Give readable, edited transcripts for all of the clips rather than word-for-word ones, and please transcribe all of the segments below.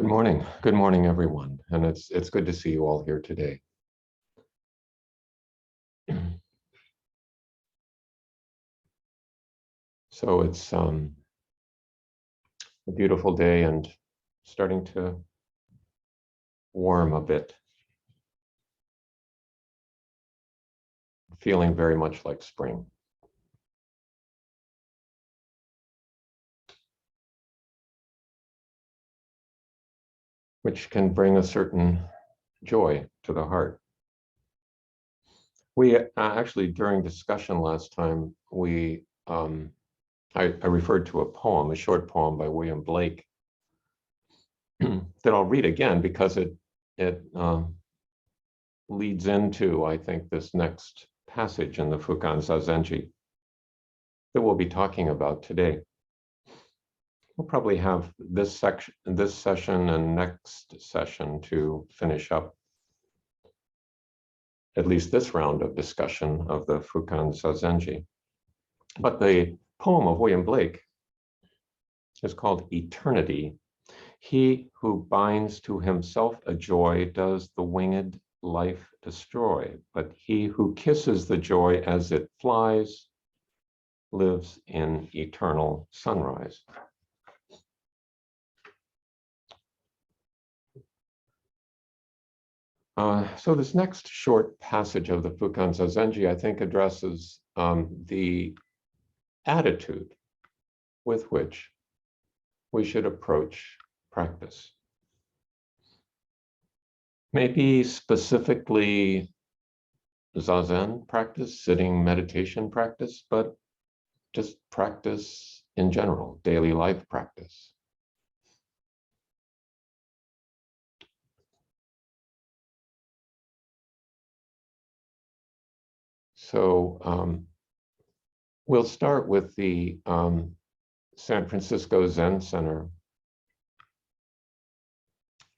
Good morning. Good morning, everyone. And it's good to see you all here today. So it's a beautiful day and starting to warm a bit. Feeling very much like spring. Which can bring a certain joy to the heart. We actually, during discussion last time, I referred to a poem, a short poem by William Blake, that I'll read again because it leads into, I think, this next passage in the Fukazazenji that we'll be talking about today. We'll probably have this session and next session to finish up at least this round of discussion of the Fukazazenji. But the poem of William Blake is called Eternity. He who binds to himself a joy does the winged life destroy, but he who kisses the joy as it flies lives in eternal sunrise. So this next short passage of the Fukazazenji, I think, addresses the attitude with which we should approach practice. Maybe specifically Zazen practice, sitting meditation practice, but just practice in general, daily life practice. So we'll start with the San Francisco Zen Center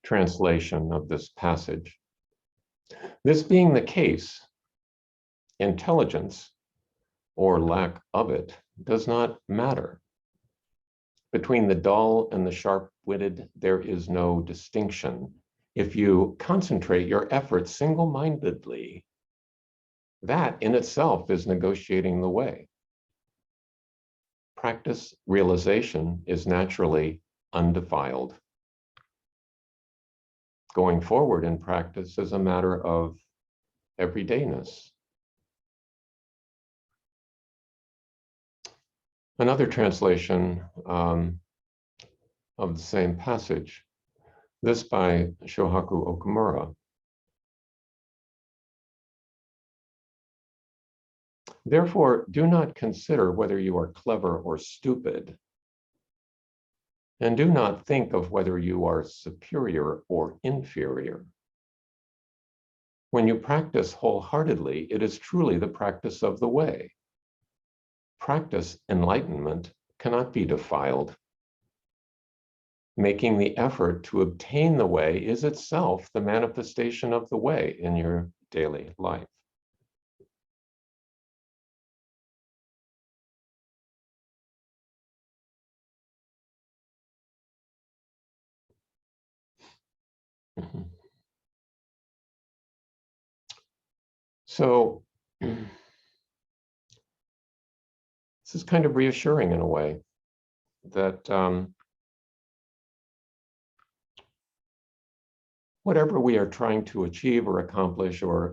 translation of this passage. This being the case, intelligence, or lack of it, does not matter. Between the dull and the sharp-witted, there is no distinction. If you concentrate your efforts single-mindedly, that in itself is negotiating the way. Practice realization is naturally undefiled. Going forward in practice is a matter of everydayness. Another translation of the same passage, this by Shohaku Okumura. Therefore, do not consider whether you are clever or stupid, and do not think of whether you are superior or inferior. When you practice wholeheartedly, it is truly the practice of the way. Practice enlightenment cannot be defiled. Making the effort to obtain the way is itself the manifestation of the way in your daily life. So this is kind of reassuring in a way that whatever we are trying to achieve or accomplish or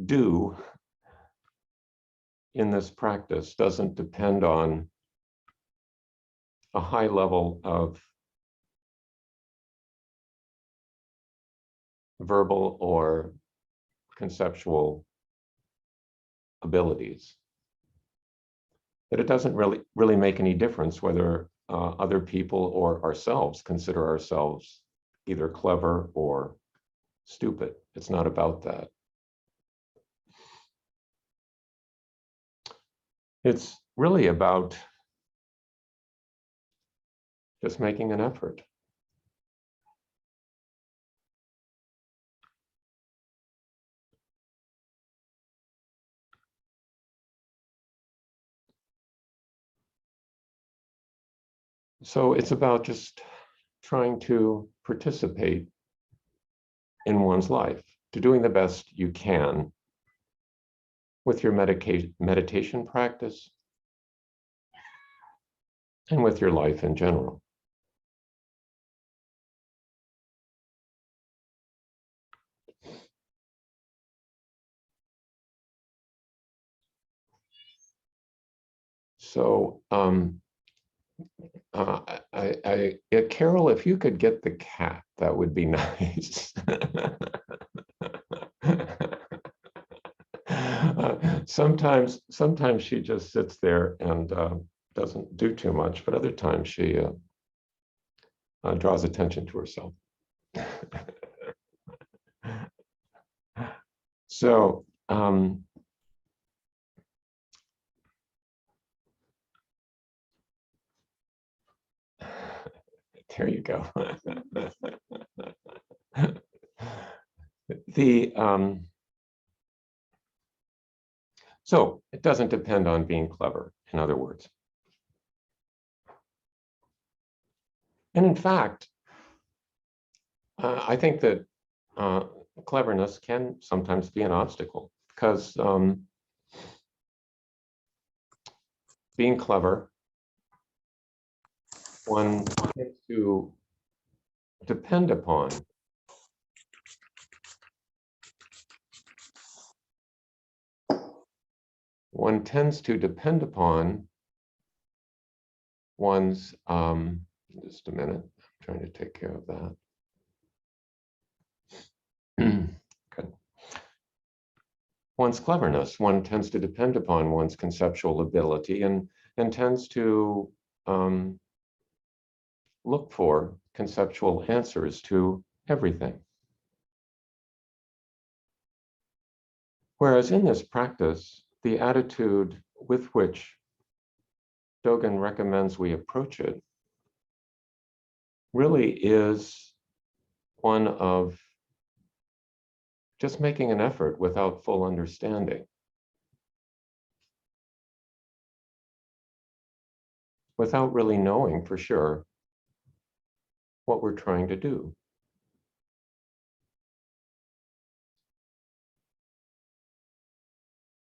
do in this practice doesn't depend on a high level of verbal or conceptual abilities. That it doesn't really make any difference whether other people or ourselves consider ourselves either clever or stupid. It's not about that. It's really about just making an effort. So it's about just trying to participate in one's life, to doing the best you can with your meditation practice and with your life in general. So, Carol, if you could get the cat, that would be nice. Sometimes she just sits there and doesn't do too much, but other times she draws attention to herself. So, there you go. So it doesn't depend on being clever, in other words. And in fact, I think that cleverness can sometimes be an obstacle, because being clever, one tends to depend upon one's, just a minute, I'm trying to take care of that. Good. One's cleverness, one tends to depend upon one's conceptual ability and tends to look for conceptual answers to everything. Whereas in this practice, the attitude with which Dogen recommends we approach it really is one of just making an effort without full understanding, without really knowing for sure what we're trying to do.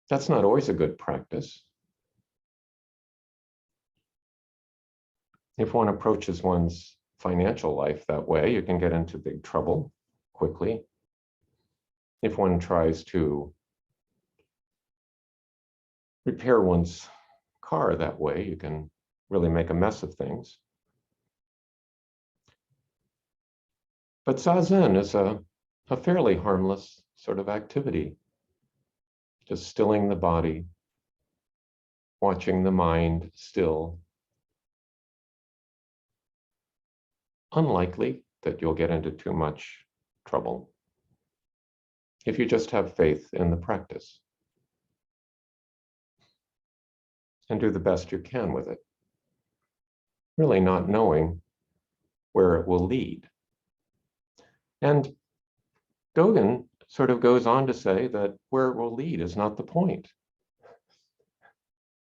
That's not always a good practice. If one approaches one's financial life that way, you can get into big trouble quickly. If one tries to repair one's car that way, you can really make a mess of things. But Zazen is a fairly harmless sort of activity. Just stilling the body, watching the mind still. Unlikely that you'll get into too much trouble if you just have faith in the practice and do the best you can with it, really not knowing where it will lead. And Dogen sort of goes on to say that where it will lead is not the point.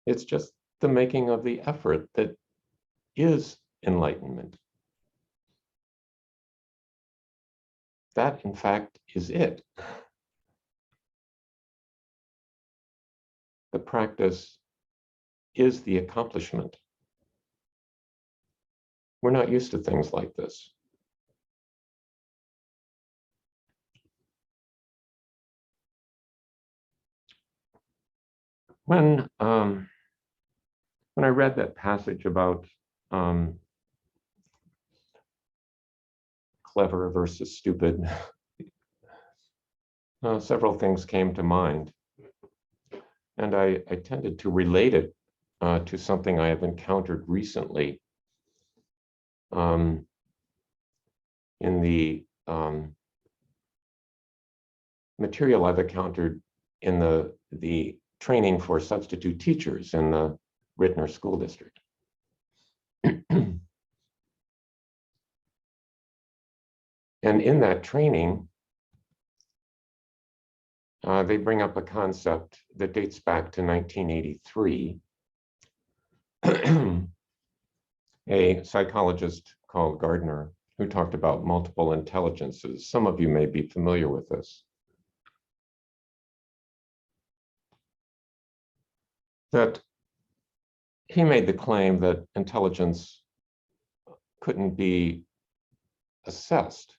It's just the making of the effort that is enlightenment. That, in fact, is it. The practice is the accomplishment. We're not used to things like this. When I read that passage about clever versus stupid, several things came to mind. And I tended to relate it to something I have encountered recently in the material I've encountered in the training for substitute teachers in the Rittner School District. And in that training, they bring up a concept that dates back to 1983. a psychologist called Gardner, who talked about multiple intelligences. Some of you may be familiar with this. That he made the claim that intelligence couldn't be assessed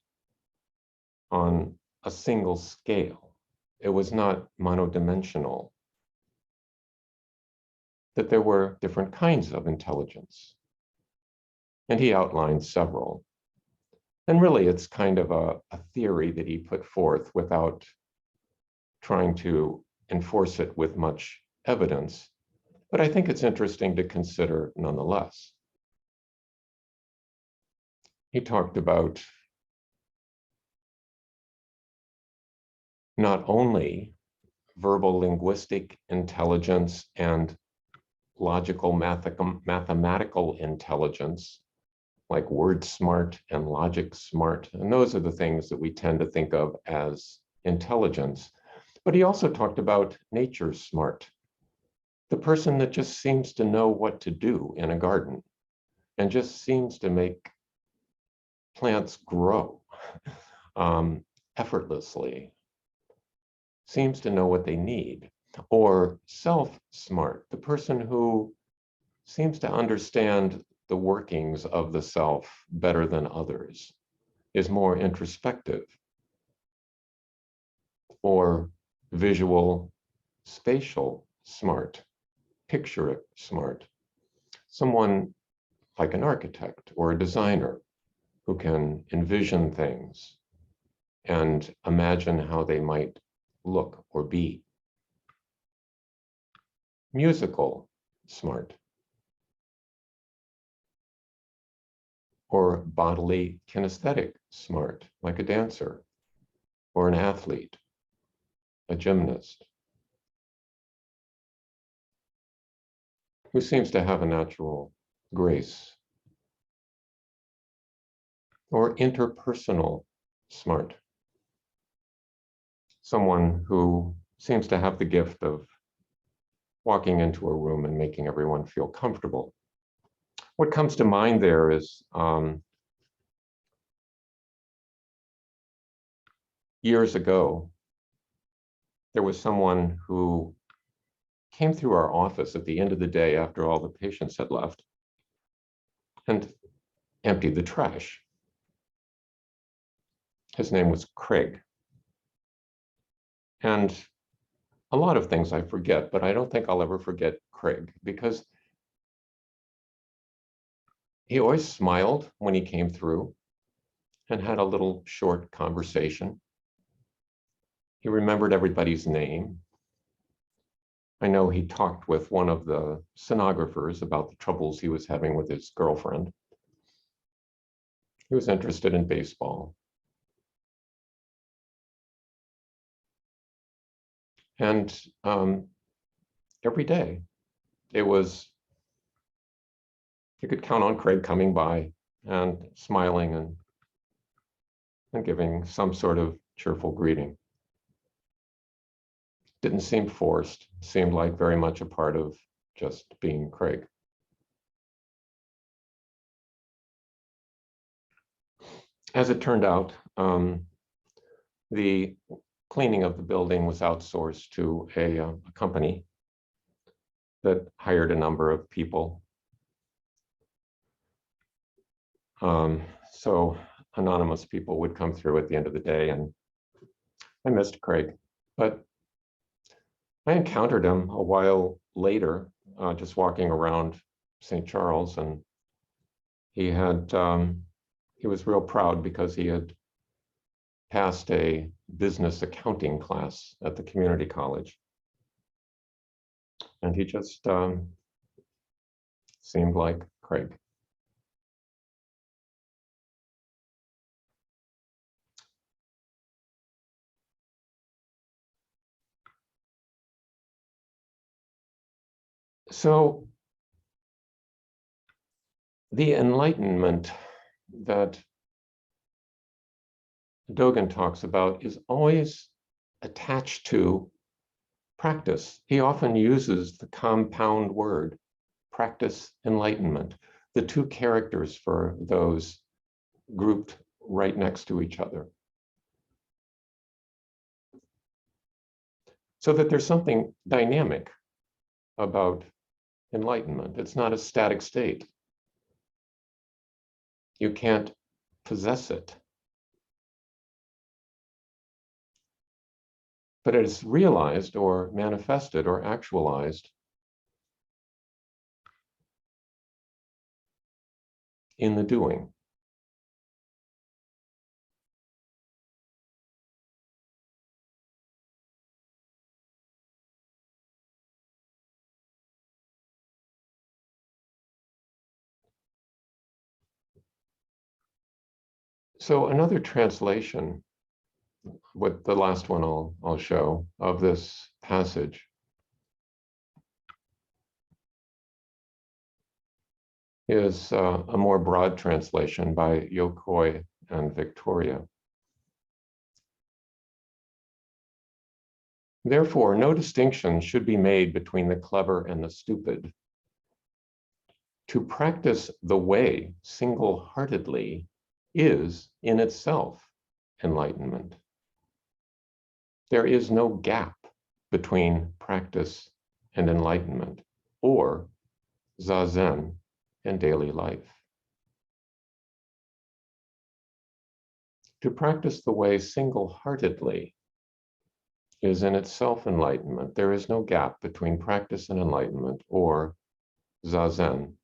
on a single scale. It was not monodimensional. That there were different kinds of intelligence. And he outlined several. And really, it's kind of a theory that he put forth without trying to enforce it with much evidence. But I think it's interesting to consider nonetheless. He talked about not only verbal linguistic intelligence and logical mathematical intelligence, like word smart and logic smart. And those are the things that we tend to think of as intelligence. But he also talked about nature smart, the person that just seems to know what to do in a garden and just seems to make plants grow effortlessly, seems to know what they need. Or self-smart, the person who seems to understand the workings of the self better than others, is more introspective. Or visual, spatial smart, picture smart, someone like an architect or a designer who can envision things and imagine how they might look or be. Musical smart, or bodily kinesthetic smart, like a dancer or an athlete, a gymnast, who seems to have a natural grace. Or interpersonal smart, someone who seems to have the gift of walking into a room and making everyone feel comfortable. What comes to mind there is years ago, there was someone who came through our office at the end of the day after all the patients had left and emptied the trash. His name was Craig. And a lot of things I forget, but I don't think I'll ever forget Craig because he always smiled when he came through and had a little short conversation. He remembered everybody's name. I know he talked with one of the stenographers about the troubles he was having with his girlfriend. He was interested in baseball. And every day, it was, you could count on Craig coming by and smiling and giving some sort of cheerful greeting. Didn't seem forced, seemed like very much a part of just being Craig. As it turned out, the cleaning of the building was outsourced to a company that hired a number of people. So anonymous people would come through at the end of the day, and I missed Craig, but I encountered him a while later, just walking around St. Charles, and he was real proud because he had passed a business accounting class at the community college. And he just seemed like Craig. So the enlightenment that Dogen talks about is always attached to practice. He often uses the compound word, practice enlightenment. the two characters for those grouped right next to each other. So that there's something dynamic about enlightenment. It's not a static state. You can't possess it. But it is realized or manifested or actualized in the doing. So another translation, with the last one I'll show, of this passage is a more broad translation by Yokoi and Victoria. Therefore, no distinction should be made between the clever and the stupid. To practice the way single-heartedly is in itself enlightenment. There is no gap between practice and enlightenment, or Zazen and daily life. To practice the way single-heartedly is in itself enlightenment. There is no gap between practice and enlightenment, or Zazen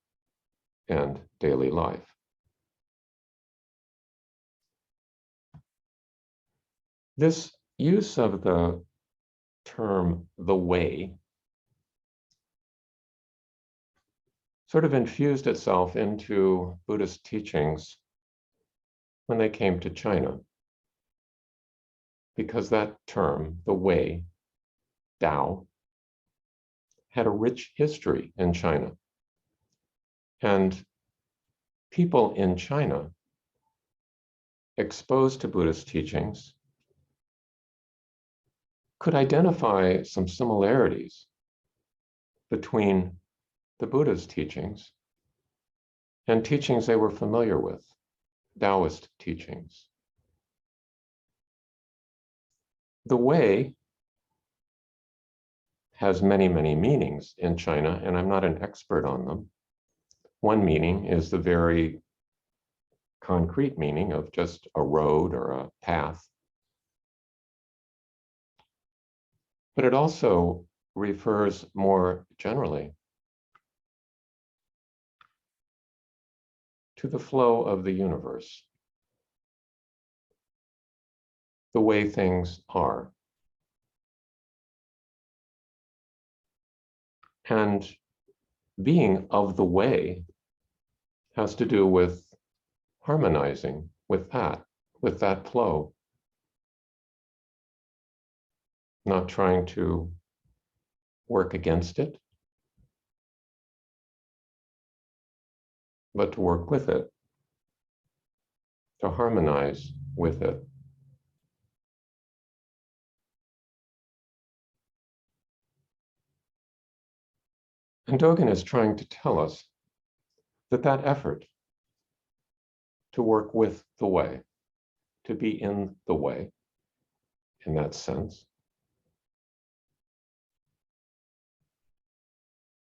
and daily life. This use of the term the way sort of infused itself into Buddhist teachings when they came to China, because that term, the way, Tao, had a rich history in China. And people in China exposed to Buddhist teachings could identify some similarities between the Buddha's teachings and teachings they were familiar with, Taoist teachings. The way has many, many meanings in China, and I'm not an expert on them. One meaning is the very concrete meaning of just a road or a path. But it also refers more generally to the flow of the universe, the way things are. And being of the way has to do with harmonizing with that flow, not trying to work against it, but to work with it, to harmonize with it. And Dogen is trying to tell us that that effort to work with the way, to be in the way, in that sense,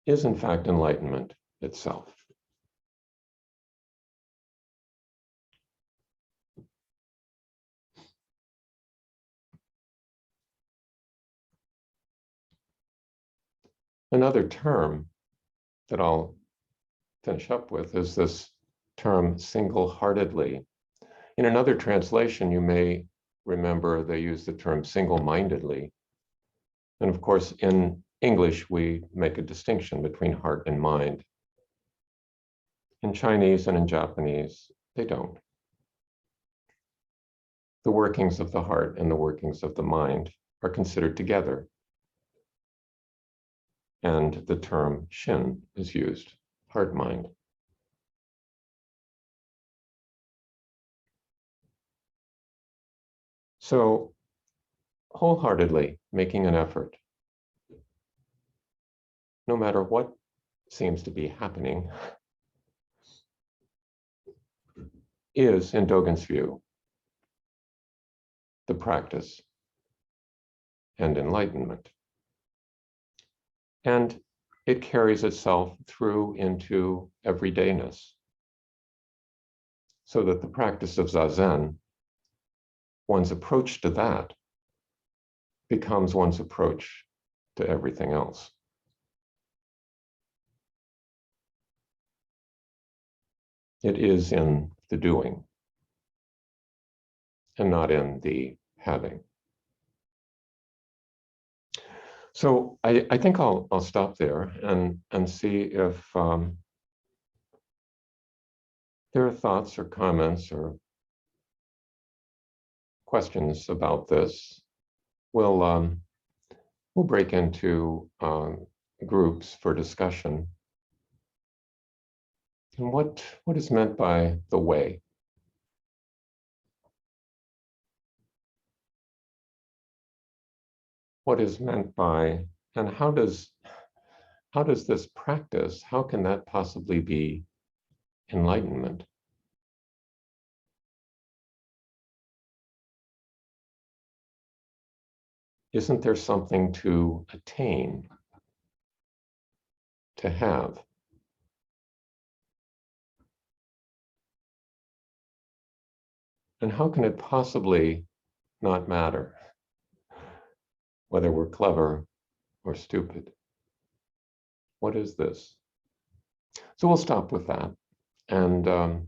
is in fact enlightenment itself. Another term that I'll finish up with is this term single-heartedly. In another translation, you may remember they use the term single-mindedly. And of course, in English, we make a distinction between heart and mind. In Chinese and in Japanese, they don't. The workings of the heart and the workings of the mind are considered together. And the term shin is used, heart-mind. So wholeheartedly making an effort, no matter what seems to be happening, is, in Dogen's view, the practice and enlightenment. And it carries itself through into everydayness, so that the practice of Zazen, one's approach to that, becomes one's approach to everything else. It is in the doing and not in the having. So I think I'll stop there and see if there are thoughts or comments or questions about this. We'll break into groups for discussion. And what is meant by the way? What is meant by, and how does this practice, how can that possibly be enlightenment? Isn't there something to attain, to have? And how can it possibly not matter whether we're clever or stupid? What is this? So we'll stop with that. And